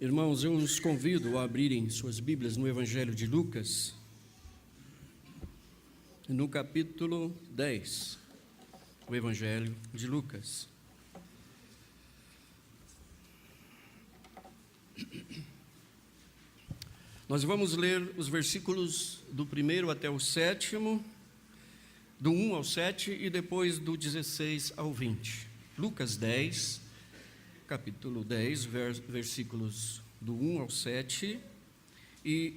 Irmãos, eu os convido a abrirem suas Bíblias no Evangelho de Lucas, no capítulo 10, o Evangelho de Lucas. Nós vamos ler os versículos do 1 até o 7º, do 1 ao 7 e depois do 16 ao 20. Lucas 10, capítulo 10, versículos do 1 ao 7 e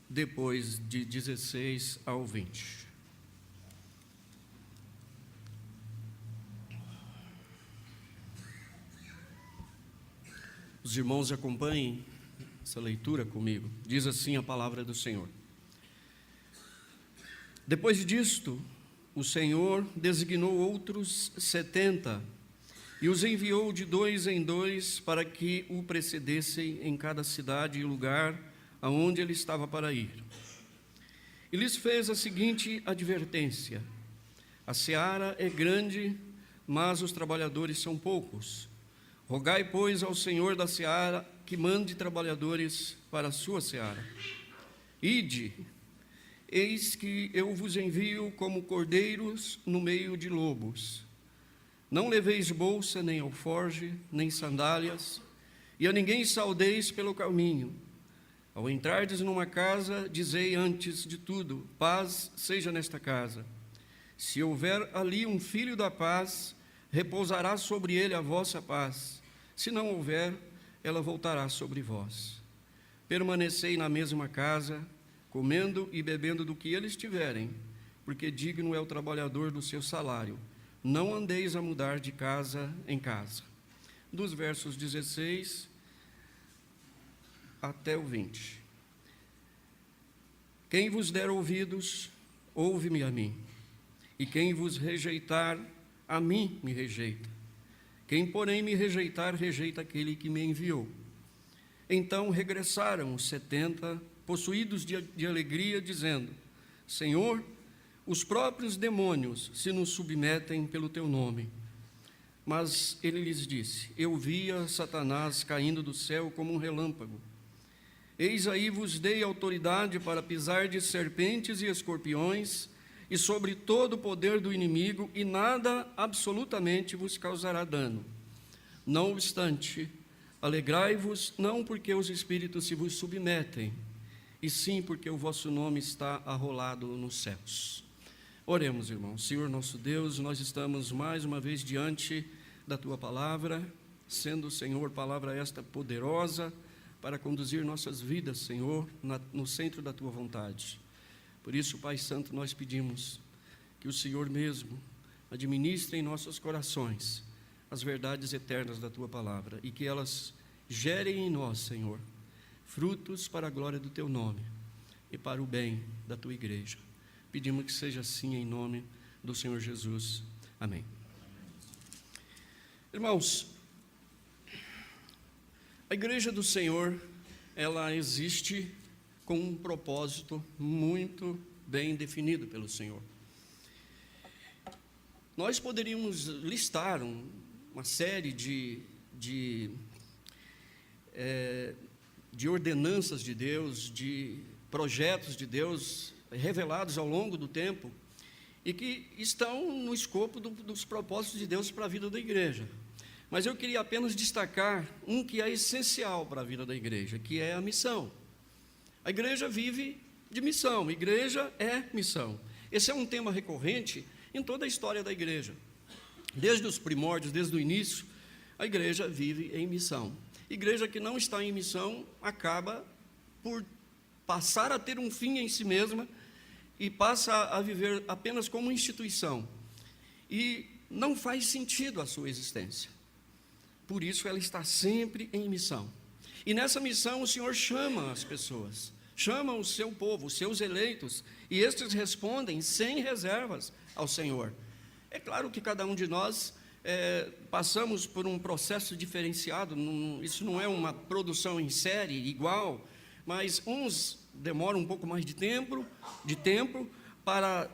depois de 16 ao 20. Os irmãos acompanhem essa leitura comigo. Diz assim a palavra do Senhor. Depois disto, o Senhor designou outros 70 e os enviou de 2 em 2 para que o precedessem em cada cidade e lugar aonde ele estava para ir. E lhes fez a seguinte advertência: a seara é grande, mas os trabalhadores são poucos. Rogai, pois, ao Senhor da seara que mande trabalhadores para a sua seara. Ide, eis que eu vos envio como cordeiros no meio de lobos. Não leveis bolsa, nem alforje, nem sandálias, e a ninguém saudeis pelo caminho. Ao entrardes numa casa, dizei antes de tudo: paz seja nesta casa. Se houver ali um filho da paz, repousará sobre ele a vossa paz. Se não houver, ela voltará sobre vós. Permanecei na mesma casa, comendo e bebendo do que eles tiverem, porque digno é o trabalhador do seu salário. Não andeis a mudar de casa em casa. Dos versos 16 até o 20. Quem vos der ouvidos, ouve-me a mim, e quem vos rejeitar, a mim me rejeita. Quem, porém, me rejeitar, rejeita aquele que me enviou. Então regressaram os 70, possuídos de alegria, dizendo: Senhor, os próprios demônios se nos submetem pelo teu nome. Mas ele lhes disse: eu via Satanás caindo do céu como um relâmpago. Eis aí vos dei autoridade para pisar de serpentes e escorpiões, e sobre todo o poder do inimigo, e nada absolutamente vos causará dano. Não obstante, alegrai-vos, não porque os espíritos se vos submetem, e sim porque o vosso nome está arrolado nos céus. Oremos, irmãos. Senhor nosso Deus, nós estamos mais uma vez diante da Tua palavra, sendo, Senhor, palavra esta poderosa para conduzir nossas vidas, Senhor, no centro da Tua vontade. Por isso, Pai Santo, nós pedimos que o Senhor mesmo administre em nossos corações as verdades eternas da Tua palavra e que elas gerem em nós, Senhor, frutos para a glória do Teu nome e para o bem da Tua igreja. Pedimos que seja assim em nome do Senhor Jesus. Amém. Irmãos, a igreja do Senhor, ela existe com um propósito muito bem definido pelo Senhor. Nós poderíamos listar uma série de ordenanças de Deus, de projetos de Deus revelados ao longo do tempo e que estão no escopo dos propósitos de Deus para a vida da igreja. Mas eu queria apenas destacar um que é essencial para a vida da igreja, que é a missão. A igreja vive de missão, igreja é missão. Esse é um tema recorrente em toda a história da igreja. Desde os primórdios, desde o início, a igreja vive em missão. Igreja que não está em missão acaba por passar a ter um fim em si mesma e passa a viver apenas como instituição. E não faz sentido a sua existência. Por isso ela está sempre em missão. E nessa missão o Senhor chama as pessoas, chama o seu povo, os seus eleitos, e estes respondem sem reservas ao Senhor. É claro que cada um de nós passamos por um processo diferenciado, isso não é uma produção em série igual, mas uns demoram um pouco mais de tempo para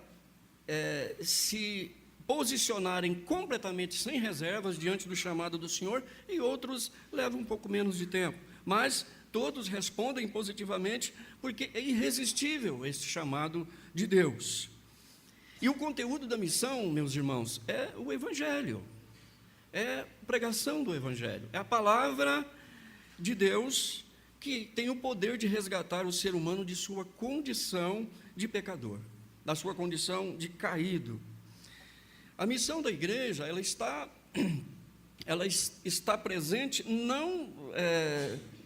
se posicionarem completamente sem reservas diante do chamado do Senhor, e outros levam um pouco menos de tempo. Mas todos respondem positivamente, porque é irresistível esse chamado de Deus. E o conteúdo da missão, meus irmãos, é o Evangelho, é a pregação do Evangelho, é a palavra de Deus que tem o poder de resgatar o ser humano de sua condição de pecador, da sua condição de caído. A missão da igreja, ela está presente não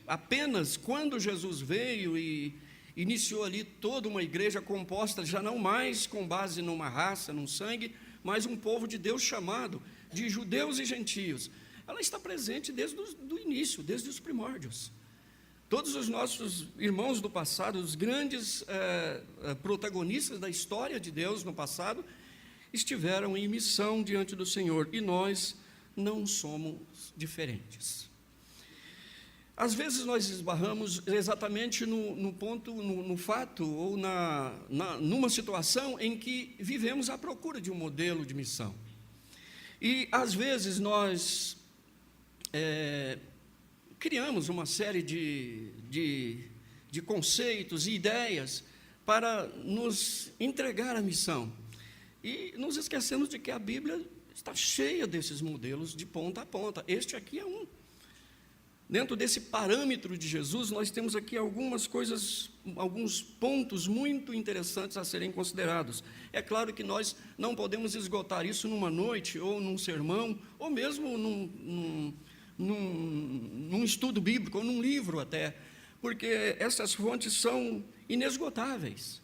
apenas quando Jesus veio e iniciou ali toda uma igreja composta, já não mais com base numa raça, num sangue, mas um povo de Deus chamado de judeus e gentios. Ela está presente desde o início, desde os primórdios. Todos os nossos irmãos do passado, os grandes protagonistas da história de Deus no passado, estiveram em missão diante do Senhor, e nós não somos diferentes. Às vezes nós esbarramos exatamente no ponto, no fato, ou numa situação em que vivemos à procura de um modelo de missão. E às vezes nós criamos uma série de conceitos e ideias para nos entregar a missão. E nos esquecemos de que a Bíblia está cheia desses modelos de ponta a ponta. Este aqui é um. Dentro desse parâmetro de Jesus, nós temos aqui algumas coisas, alguns pontos muito interessantes a serem considerados. É claro que nós não podemos esgotar isso numa noite, ou num sermão, ou mesmo num estudo bíblico, ou num livro até, porque essas fontes são inesgotáveis,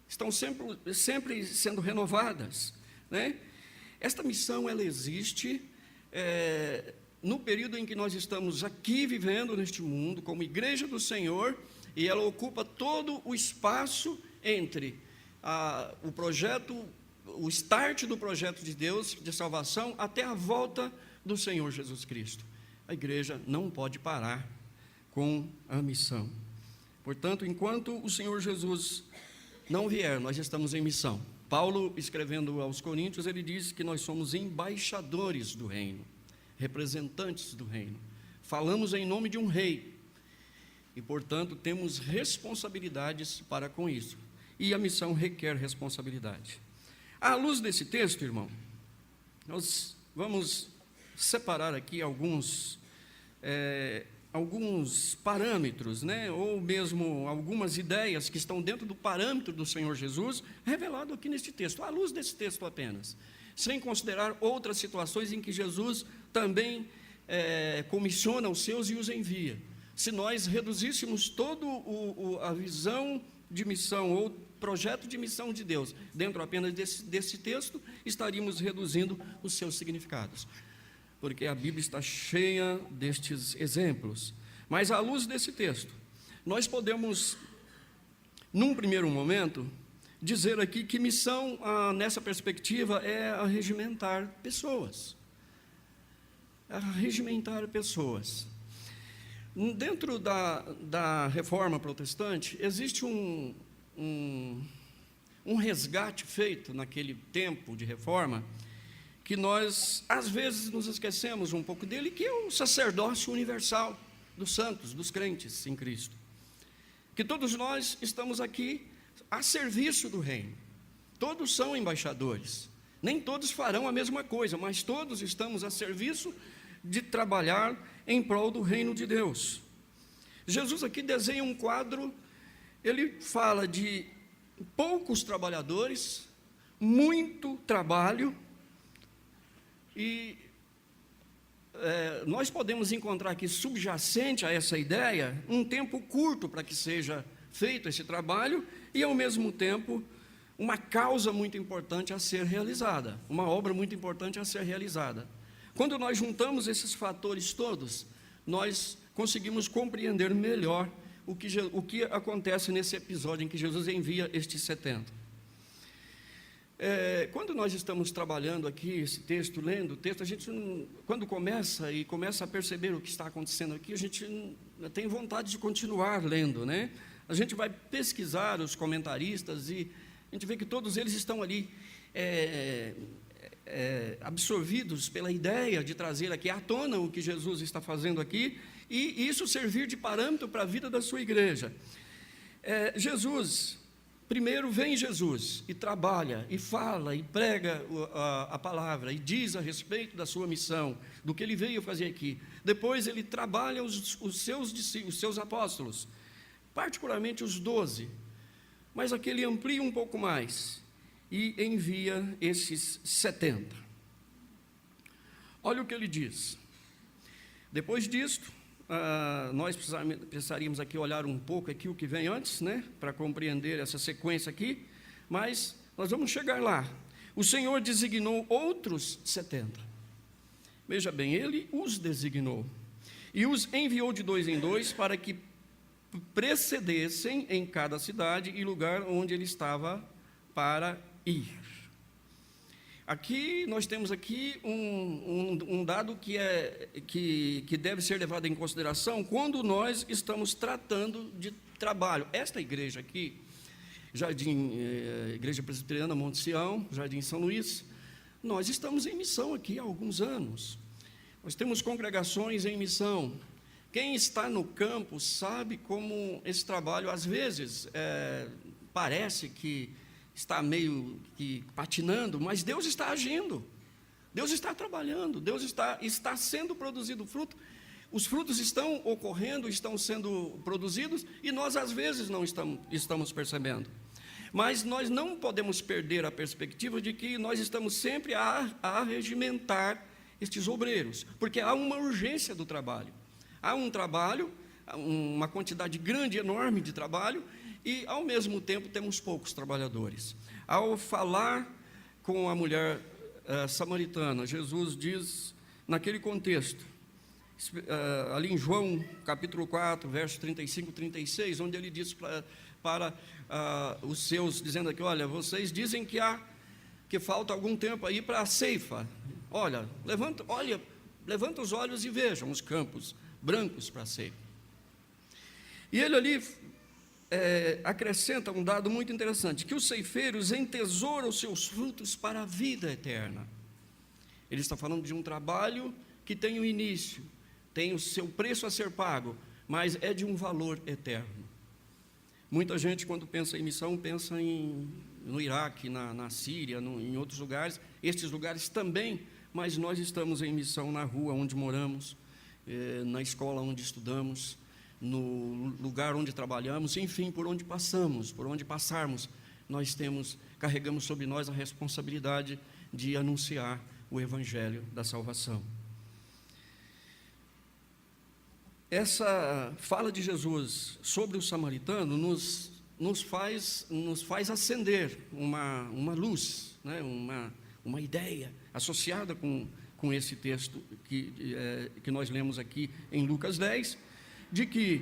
estão sempre sendo renovadas, né? Esta missão, ela existe no período em que nós estamos aqui vivendo neste mundo, como igreja do Senhor, e ela ocupa todo o espaço entre o projeto, o start do projeto de Deus de salvação, até a volta do Senhor Jesus Cristo. A igreja não pode parar com a missão. Portanto, enquanto o Senhor Jesus não vier, nós estamos em missão. Paulo, escrevendo aos Coríntios, ele diz que nós somos embaixadores do reino, representantes do reino. Falamos em nome de um rei e, portanto, temos responsabilidades para com isso. E a missão requer responsabilidade. À luz desse texto, irmão, nós vamos separar aqui alguns parâmetros, né? Ou mesmo algumas ideias que estão dentro do parâmetro do Senhor Jesus, revelado aqui neste texto, à luz desse texto apenas, sem considerar outras situações em que Jesus também comissiona os seus e os envia. Se nós reduzíssemos toda a visão de missão ou projeto de missão de Deus dentro apenas desse texto, estaríamos reduzindo os seus significados, porque a Bíblia está cheia destes exemplos. Mas à luz desse texto, nós podemos, num primeiro momento, dizer aqui que missão, nessa perspectiva, é arregimentar pessoas. Arregimentar pessoas. Dentro da reforma protestante, existe um resgate feito naquele tempo de reforma, que nós, às vezes, nos esquecemos um pouco dele, que é o sacerdócio universal dos santos, dos crentes em Cristo. Que todos nós estamos aqui a serviço do reino. Todos são embaixadores. Nem todos farão a mesma coisa, mas todos estamos a serviço de trabalhar em prol do reino de Deus. Jesus aqui desenha um quadro, ele fala de poucos trabalhadores, muito trabalho, e nós podemos encontrar aqui, subjacente a essa ideia, um tempo curto para que seja feito esse trabalho, e ao mesmo tempo uma causa muito importante a ser realizada, uma obra muito importante a ser realizada. Quando nós juntamos esses fatores todos, nós conseguimos compreender melhor o que acontece nesse episódio em que Jesus envia estes 70. Quando nós estamos trabalhando aqui esse texto, lendo o texto, a gente, quando começa a perceber o que está acontecendo aqui, a gente tem vontade de continuar lendo, né? A gente vai pesquisar os comentaristas e a gente vê que todos eles estão ali absorvidos pela ideia de trazer aqui à tona o que Jesus está fazendo aqui, e isso servir de parâmetro para a vida da sua igreja. Primeiro vem Jesus e trabalha, e fala, e prega a palavra, e diz a respeito da sua missão, do que ele veio fazer aqui. Depois ele trabalha os seus apóstolos, particularmente os 12, mas aqui ele amplia um pouco mais, e envia esses 70. Olha o que ele diz. Depois disto, nós precisaríamos aqui olhar um pouco aqui o que vem antes, né, para compreender essa sequência aqui, mas nós vamos chegar lá. O Senhor designou outros 70. Veja bem, ele os designou e os enviou de 2 em 2 para que precedessem em cada cidade e lugar onde ele estava para ir. Aqui nós temos aqui um dado que deve ser levado em consideração quando nós estamos tratando de trabalho. Esta igreja aqui, Igreja Presbiteriana Monte Sião, Jardim São Luís, nós estamos em missão aqui há alguns anos. Nós temos congregações em missão. Quem está no campo sabe como esse trabalho, às vezes, parece que está meio que patinando, mas Deus está agindo, Deus está trabalhando, Deus está sendo produzido fruto, os frutos estão ocorrendo, estão sendo produzidos, e nós às vezes não estamos percebendo. Mas nós não podemos perder a perspectiva de que nós estamos sempre a regimentar estes obreiros, porque há uma urgência do trabalho, há um trabalho, uma quantidade grande, enorme de trabalho, e, ao mesmo tempo, temos poucos trabalhadores. Ao falar com a mulher samaritana, Jesus diz, naquele contexto, ali em João, capítulo 4, versos 35 e 36, onde ele diz para os seus, dizendo aqui, olha, vocês dizem que falta algum tempo aí para a ceifa. Olha, levanta os olhos e vejam os campos brancos para a ceifa. E ele ali acrescenta um dado muito interessante, que os ceifeiros entesouram os seus frutos para a vida eterna. Ele está falando de um trabalho que tem um início, tem o seu preço a ser pago, mas é de um valor eterno. Muita gente, quando pensa em missão, pensa no Iraque, na Síria, em outros lugares, estes lugares também, mas nós estamos em missão na rua onde moramos, na escola onde estudamos, no lugar onde trabalhamos, enfim, por onde passarmos, nós carregamos sobre nós a responsabilidade de anunciar o Evangelho da salvação. Essa fala de Jesus sobre o samaritano nos faz acender uma luz, né, uma ideia associada com esse texto que nós lemos aqui em Lucas 10, de que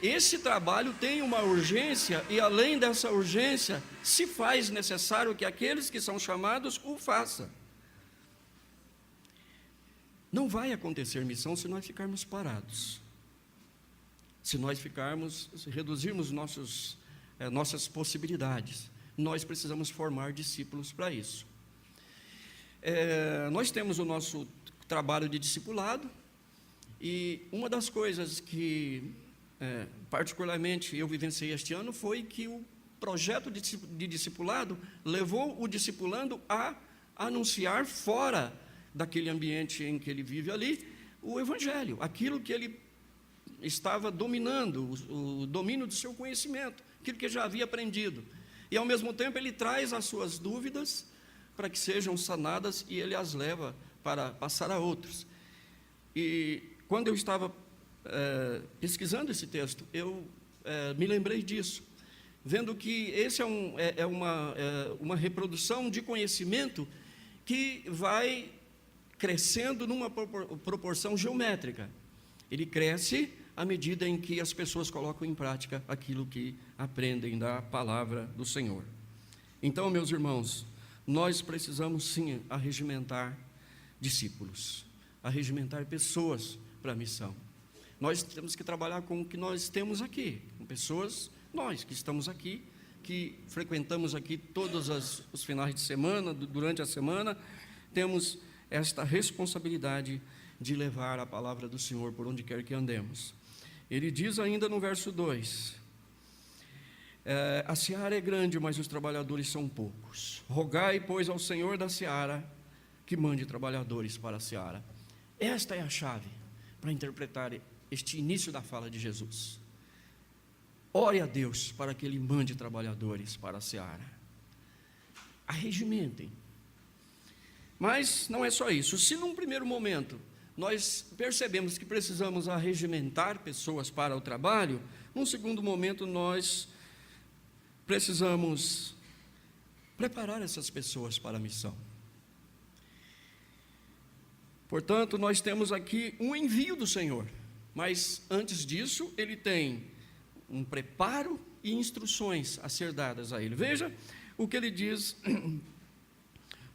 esse trabalho tem uma urgência, e além dessa urgência, se faz necessário que aqueles que são chamados o façam. Não vai acontecer missão se nós ficarmos parados, se reduzirmos nossas possibilidades. Nós precisamos formar discípulos para isso. Nós temos o nosso trabalho de discipulado, e uma das coisas que, particularmente, eu vivenciei este ano foi que o projeto de discipulado levou o discipulando a anunciar fora daquele ambiente em que ele vive ali, o Evangelho, aquilo que ele estava dominando, o domínio do seu conhecimento, aquilo que já havia aprendido. E, ao mesmo tempo, ele traz as suas dúvidas para que sejam sanadas, e ele as leva para passar a outros. E quando eu estava pesquisando esse texto, eu me lembrei disso, vendo que esse é uma reprodução de conhecimento que vai crescendo numa proporção geométrica. Ele cresce à medida em que as pessoas colocam em prática aquilo que aprendem da palavra do Senhor. Então, meus irmãos, nós precisamos sim arregimentar discípulos, arregimentar pessoas para a missão. Nós temos que trabalhar com o que nós temos aqui, com pessoas, nós que estamos aqui, que frequentamos aqui todos os finais de semana, durante a semana, temos esta responsabilidade de levar a palavra do Senhor por onde quer que andemos. Ele diz ainda no verso 2, a seara é grande, mas os trabalhadores são poucos. Rogai, pois, ao Senhor da seara que mande trabalhadores para a seara. Esta é a chave para interpretar este início da fala de Jesus. Ore a Deus para que Ele mande trabalhadores para a seara. Arregimentem. Mas não é só isso. Se num primeiro momento nós percebemos que precisamos arregimentar pessoas para o trabalho, num segundo momento nós precisamos preparar essas pessoas para a missão. Portanto, nós temos aqui um envio do Senhor, mas antes disso, Ele tem um preparo e instruções a ser dadas a Ele. Veja o que Ele diz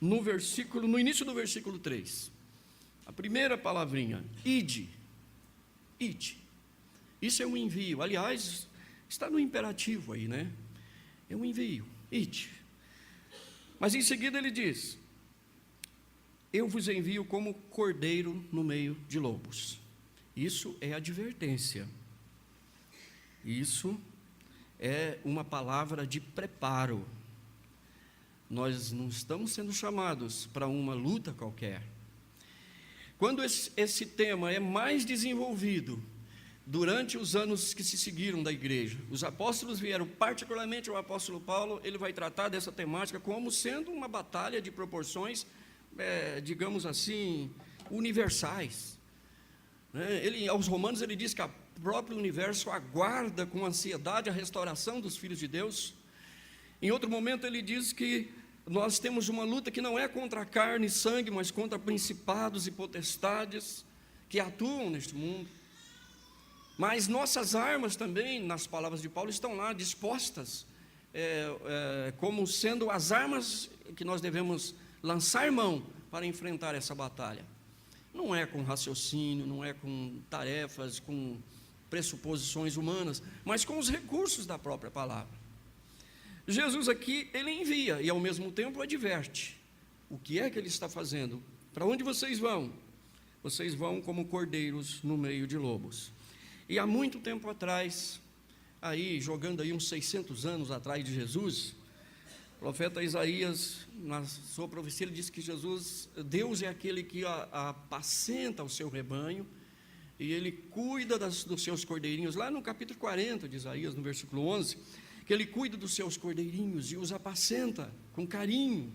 no início do versículo 3. A primeira palavrinha, ide, ide. Isso é um envio, aliás, está no imperativo aí, né? É um envio, ide. Mas em seguida ele diz, eu vos envio como cordeiro no meio de lobos. Isso é advertência. Isso é uma palavra de preparo. Nós não estamos sendo chamados para uma luta qualquer. Quando esse tema é mais desenvolvido durante os anos que se seguiram da igreja, os apóstolos vieram, particularmente o apóstolo Paulo, ele vai tratar dessa temática como sendo uma batalha de proporções, digamos assim, universais. Aos Romanos ele diz que o próprio universo aguarda com ansiedade a restauração dos filhos de Deus. Em outro momento ele diz que nós temos uma luta que não é contra carne e sangue, mas contra principados e potestades que atuam neste mundo. Mas nossas armas também, nas palavras de Paulo, estão lá dispostas, como sendo as armas que nós devemos lançar mão para enfrentar essa batalha. Não é com raciocínio, não é com tarefas, com pressuposições humanas, mas com os recursos da própria palavra. Jesus aqui, ele envia e ao mesmo tempo adverte. O que é que ele está fazendo? Para onde vocês vão? Vocês vão como cordeiros no meio de lobos. E há muito tempo atrás, jogando uns 600 anos atrás de Jesus, o profeta Isaías, na sua profecia, ele diz que Deus é aquele que apacenta o seu rebanho, e ele cuida dos seus cordeirinhos. Lá no capítulo 40 de Isaías, no versículo 11, que ele cuida dos seus cordeirinhos e os apacenta com carinho.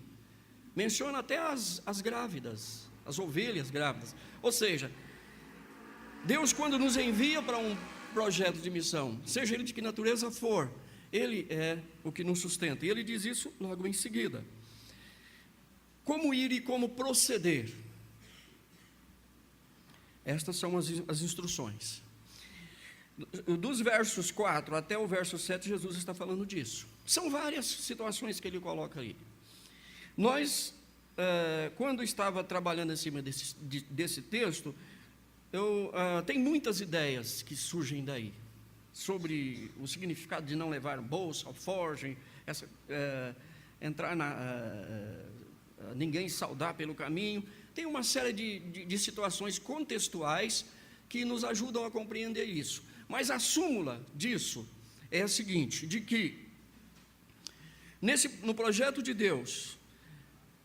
Menciona até as grávidas, as ovelhas grávidas. Ou seja, Deus, quando nos envia para um projeto de missão, seja ele de que natureza for, Ele é o que nos sustenta. E ele diz isso logo em seguida. Como ir e como proceder? Estas são as instruções. Dos versos 4 até o verso 7, Jesus está falando disso. São várias situações que ele coloca aí. Nós, quando estava trabalhando em cima desse texto, tem muitas ideias que surgem daí, sobre o significado de não levar bolsa, alforje, ninguém saudar pelo caminho. Tem uma série de situações contextuais que nos ajudam a compreender isso. Mas a súmula disso é a seguinte, de que no projeto de Deus,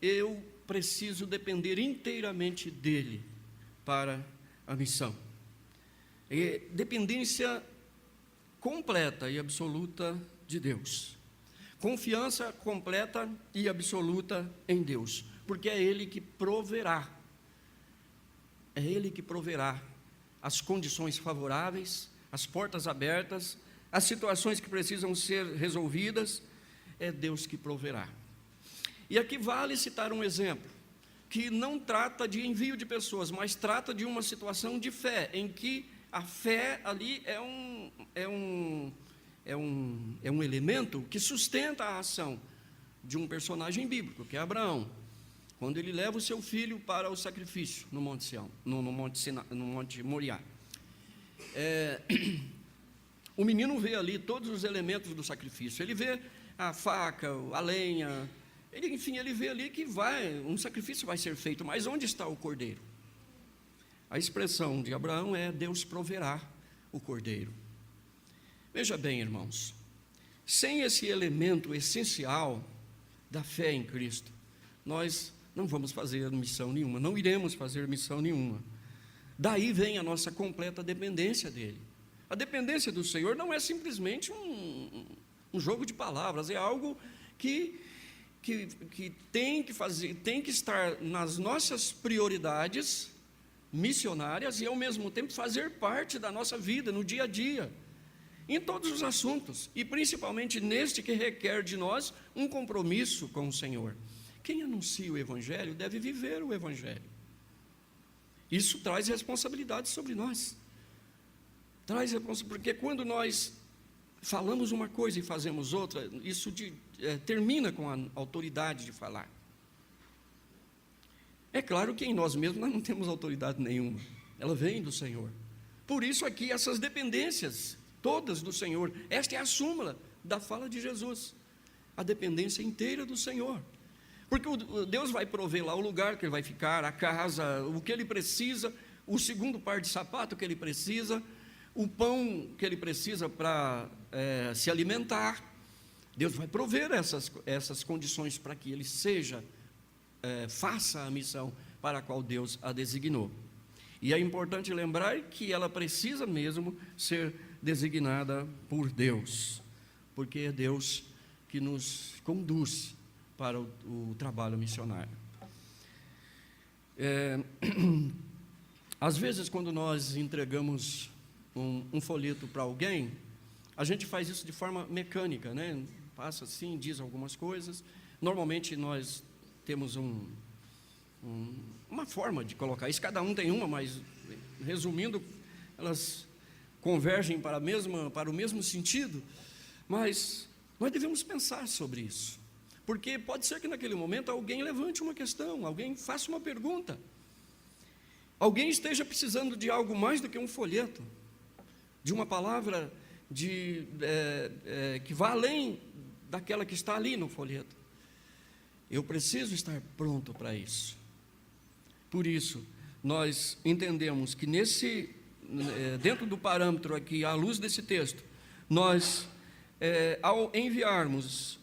eu preciso depender inteiramente dEle para a missão. É dependência completa e absoluta de Deus. Confiança completa e absoluta em Deus, porque é Ele que proverá. É Ele que proverá as condições favoráveis, as portas abertas, as situações que precisam ser resolvidas, é Deus que proverá. E aqui vale citar um exemplo, que não trata de envio de pessoas, mas trata de uma situação de fé, em que a fé ali é um elemento que sustenta a ação de um personagem bíblico, que é Abraão, quando ele leva o seu filho para o sacrifício no Monte Sião, no Monte Moriá. O menino vê ali todos os elementos do sacrifício. Ele vê a faca, a lenha, Ele vê ali que um sacrifício vai ser feito, mas onde está o cordeiro? A expressão de Abraão é: Deus proverá o cordeiro. Veja bem, irmãos, sem esse elemento essencial da fé em Cristo, nós não vamos fazer missão nenhuma, não iremos fazer missão nenhuma. Daí vem a nossa completa dependência dele. A dependência do Senhor não é simplesmente um jogo de palavras, é algo que tem que estar nas nossas prioridades missionárias e, ao mesmo tempo, fazer parte da nossa vida, no dia a dia, em todos os assuntos, e principalmente neste que requer de nós um compromisso com o Senhor. Quem anuncia o Evangelho deve viver o Evangelho. Isso traz responsabilidade sobre nós. Porque quando nós falamos uma coisa e fazemos outra, isso termina com a autoridade de falar. É claro que em nós mesmos nós não temos autoridade nenhuma, ela vem do Senhor. Por isso aqui essas dependências, todas do Senhor, esta é a súmula da fala de Jesus, a dependência inteira do Senhor. Porque Deus vai prover lá o lugar que ele vai ficar, a casa, o que ele precisa, o segundo par de sapato que ele precisa, o pão que ele precisa para se alimentar. Deus vai prover essas condições para que ele faça a missão para a qual Deus a designou. E é importante lembrar que ela precisa mesmo ser designada por Deus, porque é Deus que nos conduz para o trabalho missionário. Às vezes, quando nós entregamos um folheto para alguém, a gente faz isso de forma mecânica, né? Passa assim, diz algumas coisas. Normalmente nós temos uma forma de colocar isso, cada um tem uma, mas resumindo, elas convergem para o mesmo sentido, mas nós devemos pensar sobre isso. Porque pode ser que naquele momento alguém levante uma questão, alguém faça uma pergunta, alguém esteja precisando de algo mais do que um folheto, de uma palavra que vá além daquela que está ali no folheto. Eu preciso estar pronto para isso. Por isso, nós entendemos que dentro do parâmetro aqui, à luz desse texto, nós, ao enviarmos,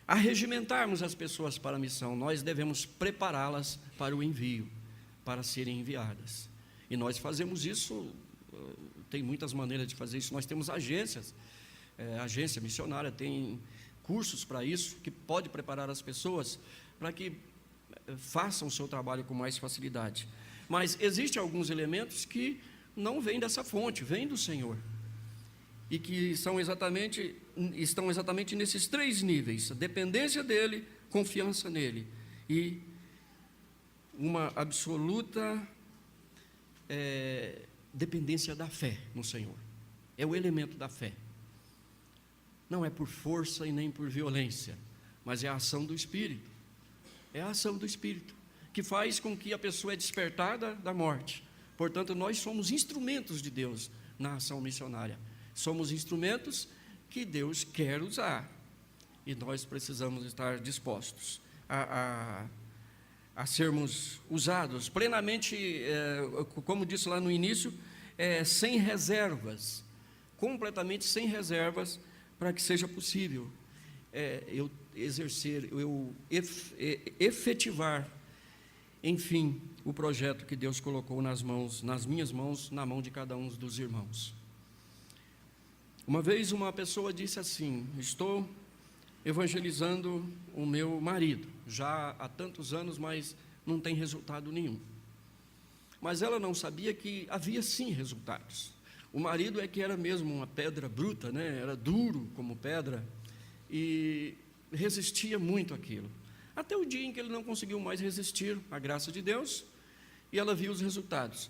arregimentarmos as pessoas para a missão, nós devemos prepará-las para o envio, para serem enviadas. E nós fazemos isso, tem muitas maneiras de fazer isso. Nós temos agências, agência missionária tem cursos para isso, que pode preparar as pessoas para que façam o seu trabalho com mais facilidade. Mas existem alguns elementos que não vêm dessa fonte, vêm do Senhor, e que estão exatamente nesses três níveis: a dependência dEle, confiança nele, e uma absoluta dependência da fé no Senhor. É o elemento da fé. Não é por força e nem por violência, mas é a ação do Espírito. É a ação do Espírito que faz com que a pessoa é despertada da morte. Portanto, nós somos instrumentos de Deus na ação missionária. Somos instrumentos que Deus quer usar, e nós precisamos estar dispostos a sermos usados plenamente, como disse lá no início, sem reservas, completamente sem reservas, para que seja possível eu efetivar, enfim, o projeto que Deus colocou nas minhas mãos, na mão de cada um dos irmãos. Uma vez uma pessoa disse assim: estou evangelizando o meu marido, já há tantos anos, mas não tem resultado nenhum. Mas ela não sabia que havia sim resultados. O marido é que era mesmo uma pedra bruta, né? Era duro como pedra e resistia muito àquilo. Até o dia em que ele não conseguiu mais resistir à graça de Deus, e ela viu os resultados.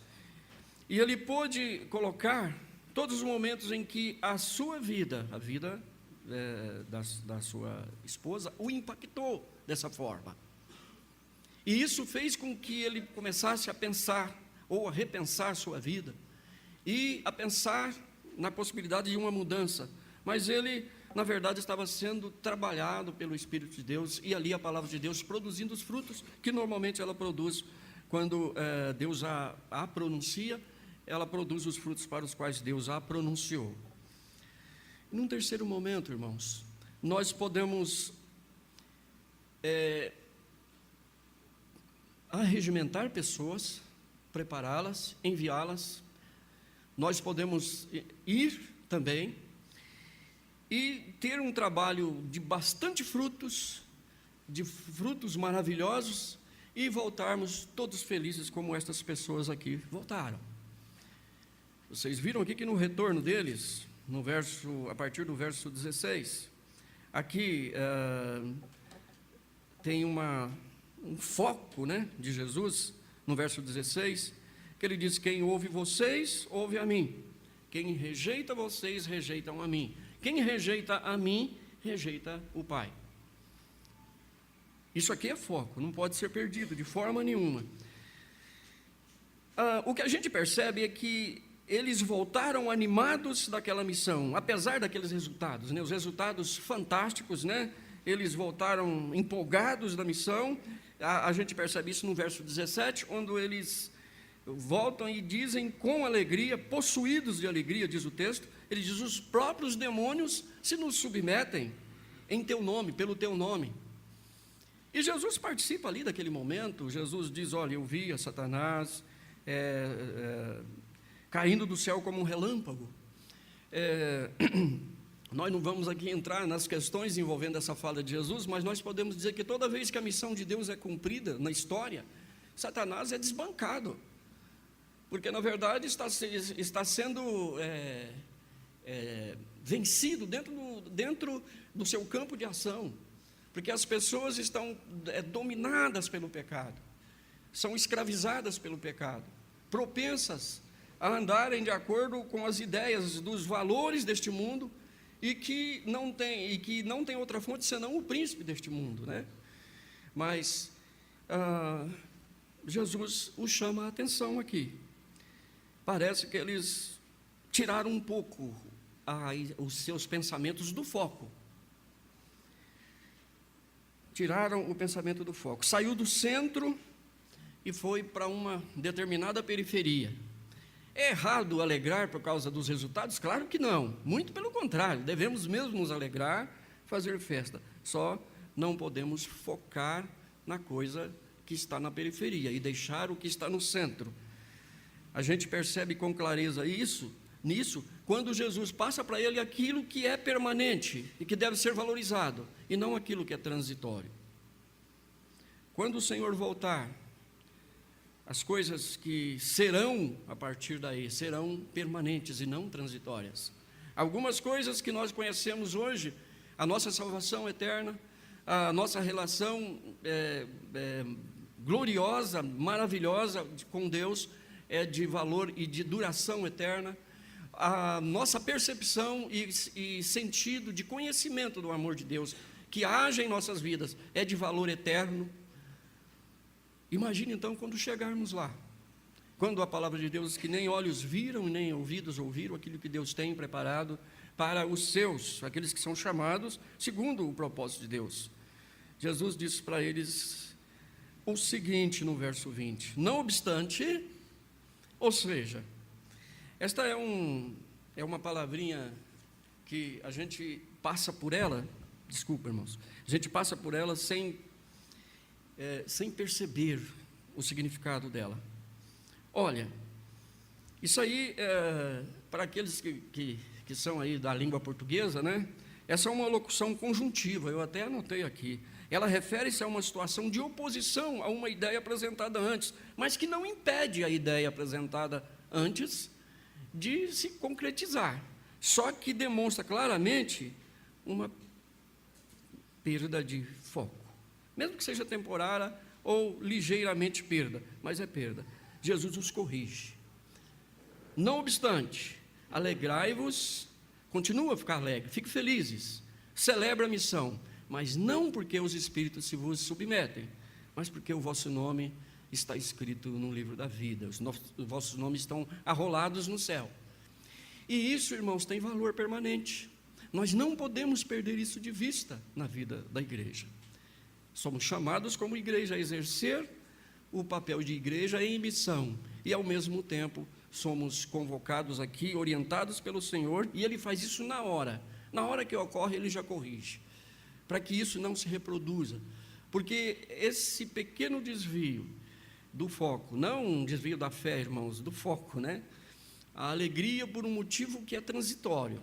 E ele pôde colocar todos os momentos em que a sua vida, a vida da sua esposa, o impactou dessa forma. E isso fez com que ele começasse a pensar, ou a repensar sua vida, e a pensar na possibilidade de uma mudança. Mas ele na verdade, estava sendo trabalhado pelo Espírito de Deus, e ali a palavra de Deus produzindo os frutos que normalmente ela produz quando Deus a pronuncia, ela produz os frutos para os quais Deus a pronunciou. Num terceiro momento, irmãos, nós podemos arregimentar pessoas, prepará-las, enviá-las. Nós podemos ir também e ter um trabalho de bastante frutos, de frutos maravilhosos, e voltarmos todos felizes como estas pessoas aqui voltaram. Vocês viram aqui que no retorno deles, a partir do verso 16, aqui tem um foco, né, de Jesus, no verso 16, que ele diz: quem ouve vocês, ouve a mim. Quem rejeita vocês, rejeitam a mim. Quem rejeita a mim, rejeita o Pai. Isso aqui é foco, não pode ser perdido de forma nenhuma. O que a gente percebe é que eles voltaram animados daquela missão, apesar daqueles resultados, né? Os resultados fantásticos, né? Eles voltaram empolgados da missão. A gente percebe isso no verso 17, onde eles voltam e dizem com alegria, possuídos de alegria, diz o texto. Ele diz: os próprios demônios se nos submetem em teu nome, pelo teu nome. E Jesus participa ali daquele momento. Jesus diz: olha, eu vi a Satanás caindo do céu como um relâmpago. Nós não vamos aqui entrar nas questões envolvendo essa fala de Jesus, mas nós podemos dizer que toda vez que a missão de Deus é cumprida na história, Satanás é desbancado, porque na verdade está sendo vencido dentro do seu campo de ação, porque as pessoas estão dominadas pelo pecado, são escravizadas pelo pecado, propensas a andarem de acordo com as ideias dos valores deste mundo, e que não tem outra fonte senão o príncipe deste mundo, né? Mas Jesus os chama a atenção aqui. Parece que eles tiraram um pouco os seus pensamentos do foco. Tiraram o pensamento do foco. Saiu do centro e foi para uma determinada periferia. É errado alegrar por causa dos resultados? Claro que não, muito pelo contrário, devemos mesmo nos alegrar, fazer festa, só não podemos focar na coisa que está na periferia e deixar o que está no centro. A gente percebe com clareza nisso, quando Jesus passa para ele aquilo que é permanente e que deve ser valorizado, e não aquilo que é transitório. Quando o Senhor voltar, as coisas que serão, a partir daí, serão permanentes e não transitórias. Algumas coisas que nós conhecemos hoje, a nossa salvação eterna, a nossa relação gloriosa, maravilhosa com Deus, é de valor e de duração eterna. A nossa percepção e sentido de conhecimento do amor de Deus, que age em nossas vidas, é de valor eterno. Imagine então quando chegarmos lá, quando a palavra de Deus, que nem olhos viram, nem ouvidos ouviram, aquilo que Deus tem preparado para os seus, aqueles que são chamados segundo o propósito de Deus. Jesus disse para eles o seguinte no verso 20: não obstante, ou seja, esta é uma palavrinha que a gente passa por ela, desculpa, irmãos, a gente passa por ela sem perceber o significado dela. Olha, isso aí, para aqueles que são aí da língua portuguesa, né? Essa é uma locução conjuntiva, eu até anotei aqui. Ela refere-se a uma situação de oposição a uma ideia apresentada antes, mas que não impede a ideia apresentada antes de se concretizar, só que demonstra claramente uma perda de foco, mesmo que seja temporária ou ligeiramente perda, mas é perda. Jesus os corrige. Não obstante, alegrai-vos, continua a ficar alegre, fique felizes, celebra a missão, mas não porque os espíritos se vos submetem, mas porque o vosso nome está escrito no livro da vida, os vossos nomes estão arrolados no céu. E isso, irmãos, tem valor permanente. Nós não podemos perder isso de vista na vida da igreja. Somos chamados como igreja a exercer o papel de igreja em missão, e ao mesmo tempo somos convocados aqui, orientados pelo Senhor, e Ele faz isso na hora que ocorre Ele já corrige, para que isso não se reproduza, porque esse pequeno desvio do foco, não um desvio da fé, irmãos, do foco, né? A alegria por um motivo que é transitório,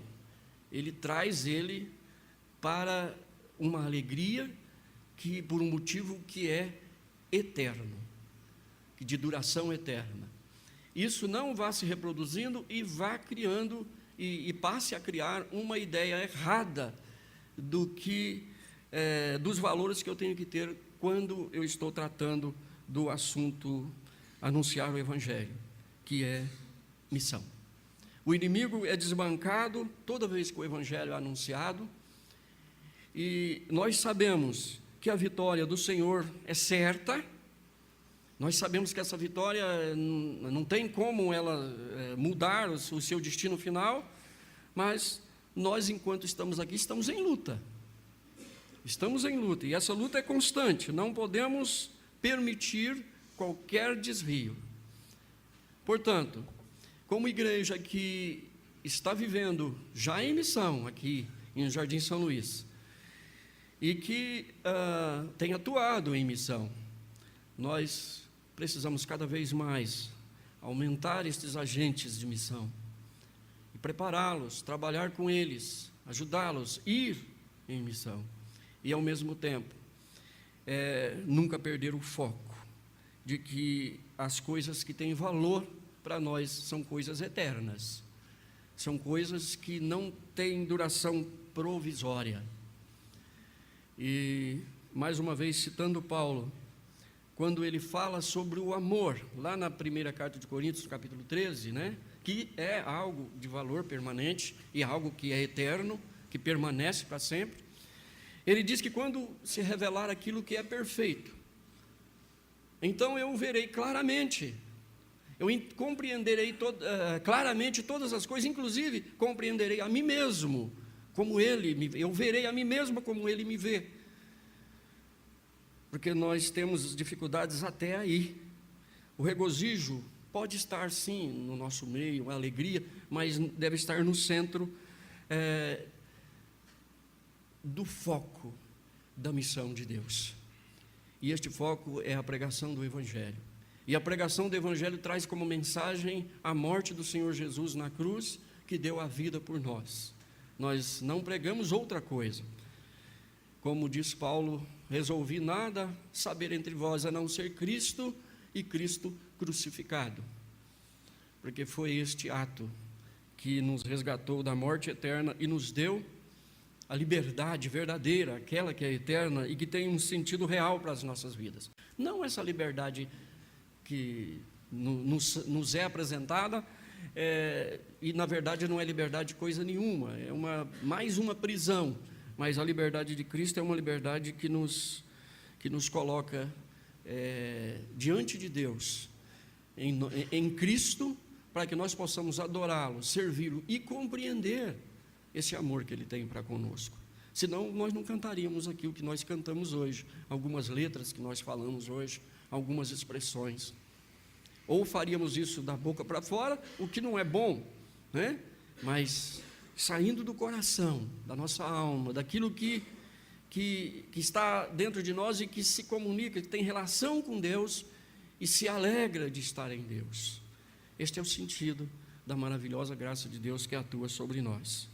Ele traz ele para uma alegria que por um motivo que é eterno, de duração eterna. Isso não vá se reproduzindo e vá criando e passe a criar uma ideia errada dos valores que eu tenho que ter quando eu estou tratando do assunto anunciar o Evangelho, que é missão. O inimigo é desbancado toda vez que o Evangelho é anunciado, e nós sabemos que a vitória do Senhor é certa. Nós sabemos que essa vitória não tem como ela mudar o seu destino final, mas nós, enquanto estamos aqui, estamos em luta. Estamos em luta, e essa luta é constante, não podemos permitir qualquer desvio. Portanto, como igreja que está vivendo já em missão aqui em Jardim São Luís, e que tem atuado em missão, nós precisamos cada vez mais aumentar estes agentes de missão e prepará-los, trabalhar com eles, ajudá-los a ir em missão e, ao mesmo tempo, nunca perder o foco de que as coisas que têm valor para nós são coisas eternas, são coisas que não têm duração provisória. E, mais uma vez, citando Paulo, quando ele fala sobre o amor, lá na primeira carta de Coríntios, capítulo 13, né, que é algo de valor permanente e algo que é eterno, que permanece para sempre, ele diz que quando se revelar aquilo que é perfeito, então eu verei claramente, eu compreenderei claramente todas as coisas, inclusive compreenderei a mim mesmo, como eu verei a mim mesmo como Ele me vê. Porque nós temos dificuldades até aí. O regozijo pode estar sim no nosso meio, a alegria, mas deve estar no centro do foco da missão de Deus. E este foco é a pregação do Evangelho. E a pregação do Evangelho traz como mensagem a morte do Senhor Jesus na cruz, que deu a vida por nós. Nós não pregamos outra coisa. Como diz Paulo, resolvi nada saber entre vós a não ser Cristo e Cristo crucificado. Porque foi este ato que nos resgatou da morte eterna e nos deu a liberdade verdadeira, aquela que é eterna e que tem um sentido real para as nossas vidas. Não essa liberdade que nos é apresentada, e na verdade não é liberdade coisa nenhuma, é mais uma prisão, mas a liberdade de Cristo é uma liberdade que nos coloca diante de Deus, em Cristo, para que nós possamos adorá-lo, servi-lo e compreender esse amor que Ele tem para conosco. Senão nós não cantaríamos aqui o que nós cantamos hoje, algumas letras que nós falamos hoje, algumas expressões. Ou faríamos isso da boca para fora, o que não é bom, né? Mas saindo do coração, da nossa alma, daquilo que está dentro de nós e que se comunica, que tem relação com Deus e se alegra de estar em Deus. Este é o sentido da maravilhosa graça de Deus que atua sobre nós.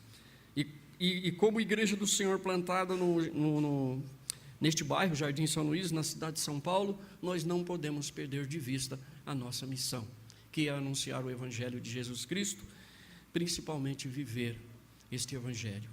E como igreja do Senhor plantada neste bairro, Jardim São Luís, na cidade de São Paulo, nós não podemos perder de vista a nossa missão, que é anunciar o Evangelho de Jesus Cristo, principalmente viver este Evangelho.